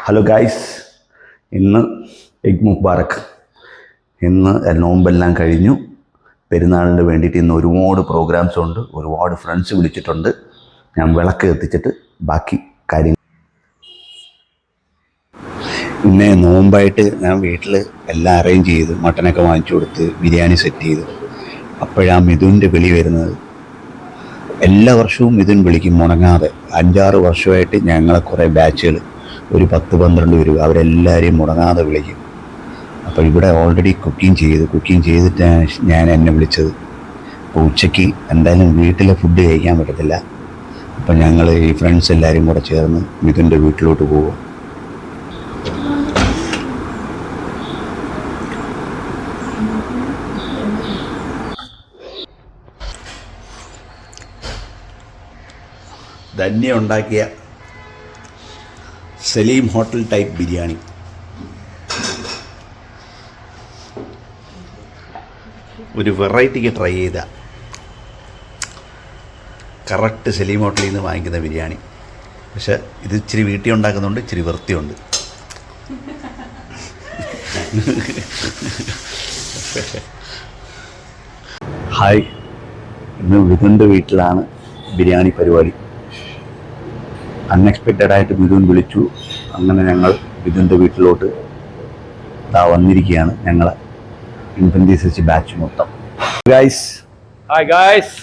Hello guys, ഇന്ന് ഈദ് മുബാറക്. ഇന്ന് നോമ്പെല്ലാം കഴിഞ്ഞു. പെരുന്നാളിന് വേണ്ടിയിട്ട് ഇന്ന് ഒരുപാട് പ്രോഗ്രാംസ് ഉണ്ട്, ഒരുപാട് ഫ്രണ്ട്സ് വിളിച്ചിട്ടുണ്ട്. ഞാൻ വിളക്ക് എത്തിച്ചിട്ട് ബാക്കി കാര്യങ്ങൾ. പിന്നെ നോമ്പായിട്ട് ഞാൻ വീട്ടിൽ എല്ലാം അറേഞ്ച് ചെയ്ത് മട്ടനൊക്കെ വാങ്ങിച്ചു കൊടുത്ത് ബിരിയാണി സെറ്റ് ചെയ്തു. അപ്പോഴാണ് മിഥുൻ്റെ വിളി വരുന്നത്. എല്ലാ വർഷവും മിഥുൻ വിളിക്കും മുടങ്ങാതെ. 5-6 വർഷമായിട്ട് ഞങ്ങളെ കുറേ ബാച്ചുകൾ, ഒരു 10-12 പേര്, അവരെല്ലാവരെയും മുടങ്ങാതെ വിളിക്കും. അപ്പോൾ ഇവിടെ ഓൾറെഡി കുക്കിംഗ് ചെയ്തിട്ടാണ് ഞാൻ എന്നെ വിളിച്ചത്. അപ്പോൾ ഉച്ചയ്ക്ക് എന്തായാലും വീട്ടിലെ ഫുഡ് കഴിക്കാൻ പറ്റത്തില്ല. അപ്പം ഞങ്ങൾ ഈ ഫ്രണ്ട്സ് എല്ലാവരും കൂടെ ചേർന്ന് മിഥുൻ്റെ വീട്ടിലോട്ട് പോകും. ധന്യ ഉണ്ടാക്കിയ സലീം ഹോട്ടൽ ടൈപ്പ് ബിരിയാണി. ഒരു വെറൈറ്റിക്ക് ട്രൈ ചെയ്ത കറക്റ്റ് സലീം ഹോട്ടലിൽ നിന്ന് വാങ്ങിക്കുന്ന ബിരിയാണി. പക്ഷെ ഇത് ഇച്ചിരി വീട്ടിൽ ഉണ്ടാക്കുന്നുണ്ട്, ഇച്ചിരി വൃത്തിയുണ്ട്. ഹായ്, ഇന്ന് മിഥുൻ്റെ വീട്ടിലാണ് ബിരിയാണി പരിപാടി. അൺഎക്സ്പെക്റ്റഡായിട്ട് മിഥുൻ വിളിച്ചു. അങ്ങനെ ഞങ്ങൾ മിഥുൻ്റെ വീട്ടിലോട്ട് വന്നിരിക്കുകയാണ്. ഞങ്ങളെ ഇൻഫൻറ്റിസി ബാച്ച് മൊത്തം. ഹായ് ഗായ്സ്,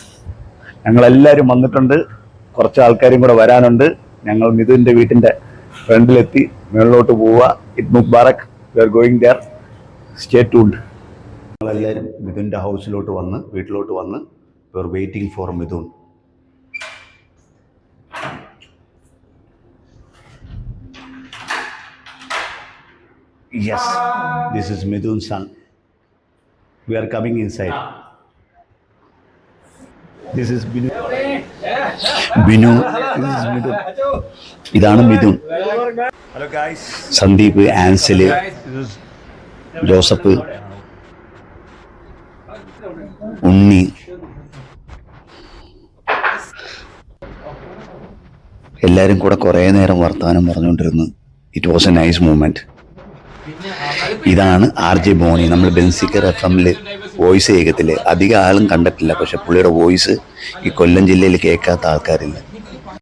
ഞങ്ങളെല്ലാവരും വന്നിട്ടുണ്ട്. കുറച്ച് ആൾക്കാരും കൂടെ വരാനുണ്ട്. ഞങ്ങൾ മിഥുൻ്റെ വീട്ടിൻ്റെ ഫ്രണ്ടിലെത്തി. മുകളിലോട്ട് പോവുക. Eid Mubarak. We are going there. Stay tuned. ഞങ്ങളെല്ലാവരും മിഥുൻ്റെ വീട്ടിലോട്ട് വന്ന് we are waiting for Mithun. Yes, this is Mithun's son. We are coming inside. This is Binu. This is Mithun. ഇതാണ് Mithun. Hello guys. Sandeep, Ansal, Joseph, Unni, എല്ലാവരും കൂടെ കുറേ നേരം വർത്തമാനം പറഞ്ഞുകൊണ്ടിരുന്നു. It was a nice moment. ഇതാണ് RJ ബോണി. നമ്മൾ ബെൻസിക്കർ FM വോയിസ് കേൾക്കത്തില്ലേ, അധികം ആളും കണ്ടിട്ടില്ല. പക്ഷെ പുള്ളിയുടെ വോയിസ് ഈ കൊല്ലം ജില്ലയിൽ കേൾക്കാത്ത ആൾക്കാരില്ല.